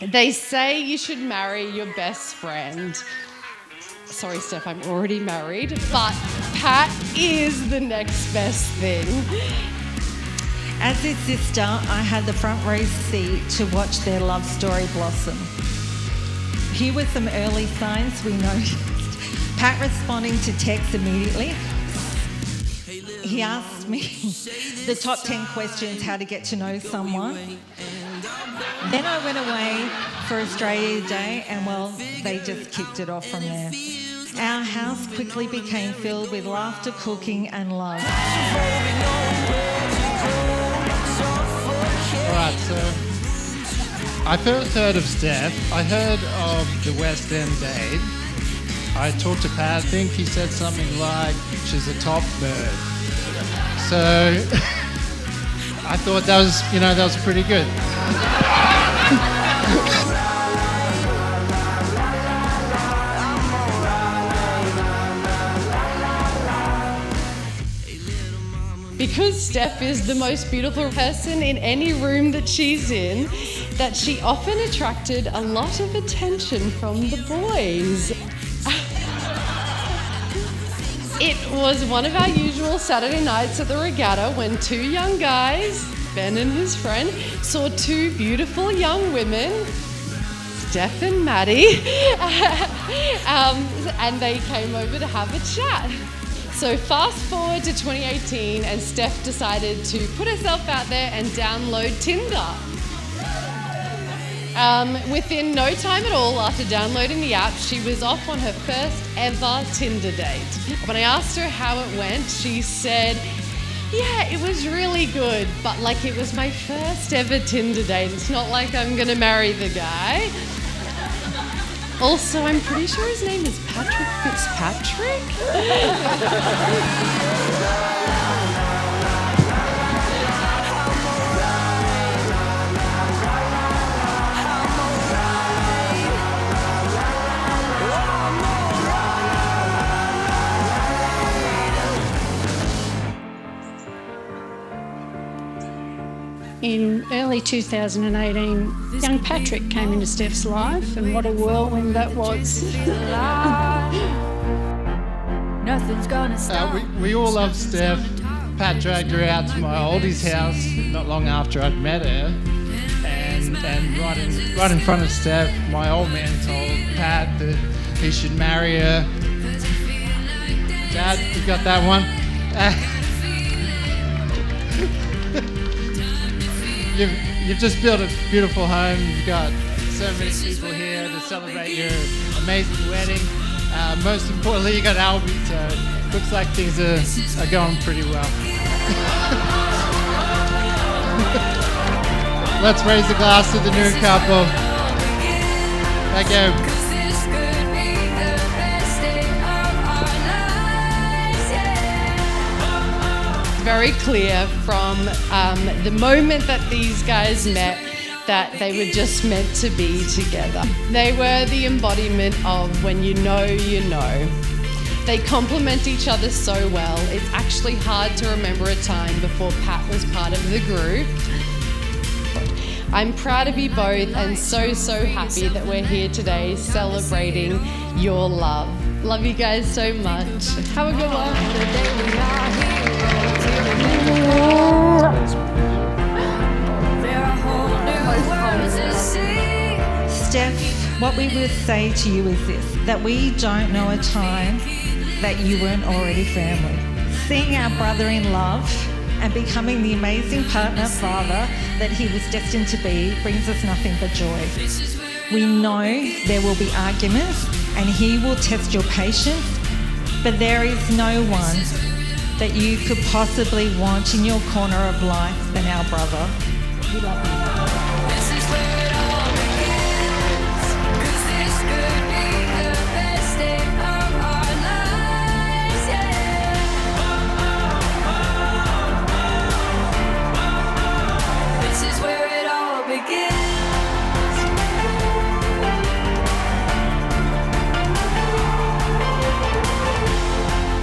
They say you should marry your best friend. Sorry, Steph, I'm already married, but Pat is the next best thing. As his sister, I had the front row seat to watch their love story blossom. Here were some early signs we noticed. Pat responding to texts immediately. He asked me the top 10 questions how to get to know someone. Then I went away for Australia Day and, well, they just kicked it off from there. Our house quickly became filled with laughter, cooking and love. Alright, so I first heard of Steph. I heard of the West End date. I talked to Pat. I think he said something like she's a top bird. So I thought that was pretty good. Because Steph is the most beautiful person in any room that she's in, that she often attracted a lot of attention from the boys. It was one of our usual Saturday nights at the regatta when two young guys, Ben and his friend, saw two beautiful young women, Steph and Maddie, and they came over to have a chat. So fast forward to 2018 and Steph decided to put herself out there and download Tinder. Within no time at all after downloading the app, she was off on her first ever Tinder date. When I asked her how it went, she said, yeah, it was really good, but like it was my first ever Tinder date. It's not like I'm gonna marry the guy. Also, I'm pretty sure his name is Patrick Fitzpatrick. In early 2018, young Patrick came into Steph's life, and what a whirlwind that was. Nothing's gonna stop. We all love Steph. Pat dragged her out to my oldie's house not long after I'd met her, and right in front of Steph, my old man told Pat that he should marry her. Dad, you got that one? You've just built a beautiful home. You've got so many people here to celebrate your amazing wedding. Most importantly, you got Albie, so looks like things are going pretty well. Let's raise a glass to the new couple. Thank you. Very clear from the moment that these guys met that they were just meant to be together. They were the embodiment of when you know, you know. They complement each other so well. It's actually hard to remember a time before Pat was part of the group. I'm proud of you both and so happy that we're here today celebrating your love. Love you guys so much. Have a good one. Steph, what we would say to you is this, that we don't know a time that you weren't already family. Seeing our brother in love and becoming the amazing partner, father that he was destined to be brings us nothing but joy. We know there will be arguments and he will test your patience, but there is no one that you could possibly want in your corner of life than our brother. We love you.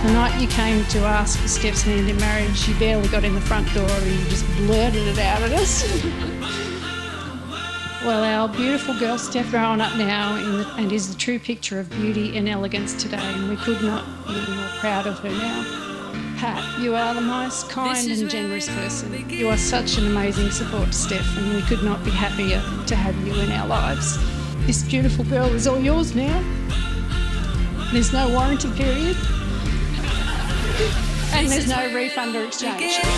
The night you came to ask for Steph's hand in marriage, you barely got in the front door and you just blurted it out at us. Well, our beautiful girl Steph growing up now and is the true picture of beauty and elegance today, and we could not be more proud of her now. Pat, you are the most kind and generous person. You are such an amazing support to Steph, and we could not be happier to have you in our lives. This beautiful girl is all yours now. There's no warranty period, and there's no refund or exchange. Take care.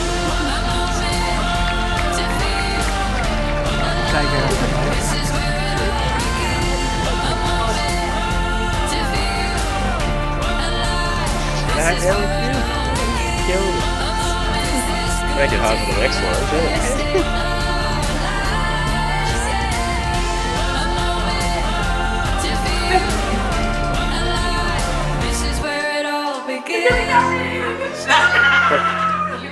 Make it hard for the next one, yeah. This is where it all begins. How you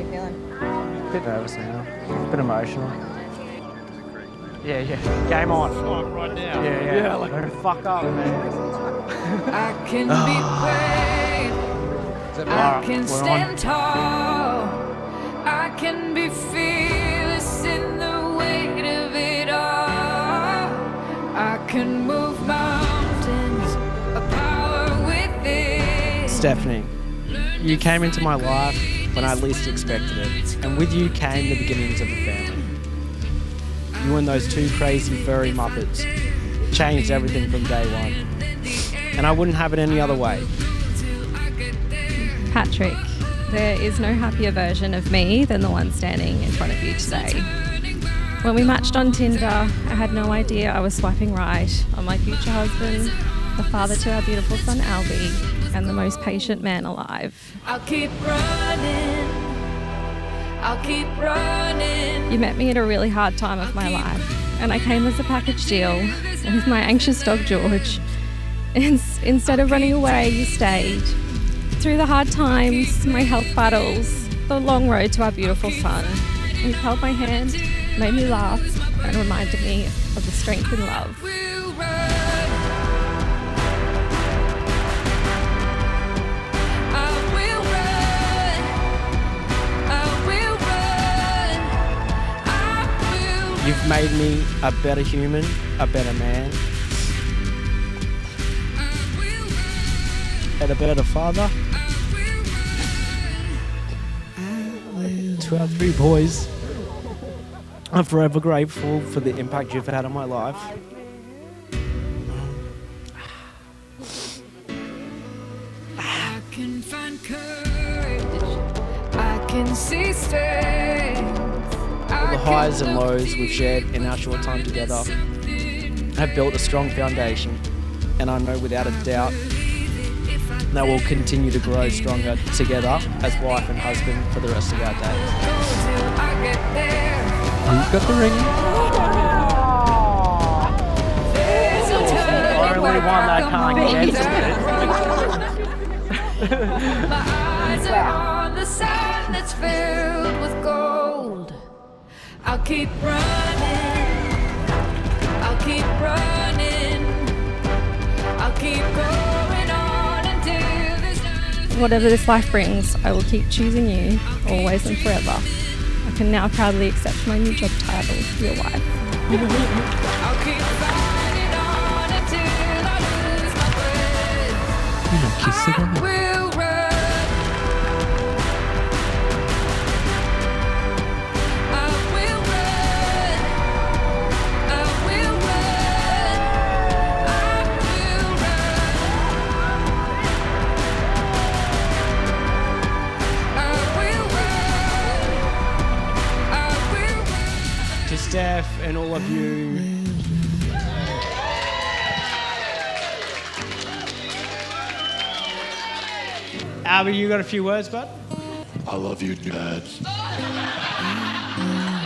feeling? A bit nervous now. A bit emotional. Yeah. Game on. Like right now. Yeah. Like, don't fuck up, man. I can be brave. I can stand tall. I can be fearless in the weight of it all. I can move mountains, a power within. Stephanie, you came into my life when I least expected it, and with you came the beginnings of a family. You and those two crazy furry muppets changed everything from day one, and I wouldn't have it any other way. Patrick, there is no happier version of me than the one standing in front of you today. When we matched on Tinder, I had no idea I was swiping right on my future husband, the father to our beautiful son Albie, and the most patient man alive. I'll keep running. I'll keep running. You met me at a really hard time of my life, and I came as a package deal with my anxious dog George. Instead of running away, you stayed. Through the hard times, my health battles, the long road to our beautiful son, you held my hand, made me laugh, and reminded me of the strength in love. We'll run. I will run. I will run. I will run. You've made me a better human, a better man, and a better father. To our three boys, I'm forever grateful for the impact you've had on my life. I can find courage. I can see strength. All the highs and lows we've shared in our short time together have built a strong foundation, and I know without a doubt that we'll continue to grow stronger together as wife and husband for the rest of our days. Who's got the ring? Only one that can't get into it. My eyes are on the sun that's filled with gold. I'll keep running. I'll keep running. I'll keep going on until there's nothing. Whatever this life brings, I will keep choosing you, always and forever. I can now proudly accept my new job title, your wife. I'll keep fighting on until I lose my breath. You know, kiss it I will run. I will run. I will run. I will run. I will run. I will run. To Steph and all of you. Albie, you got a few words, bud? I love you, Dad.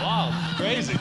Wow, crazy.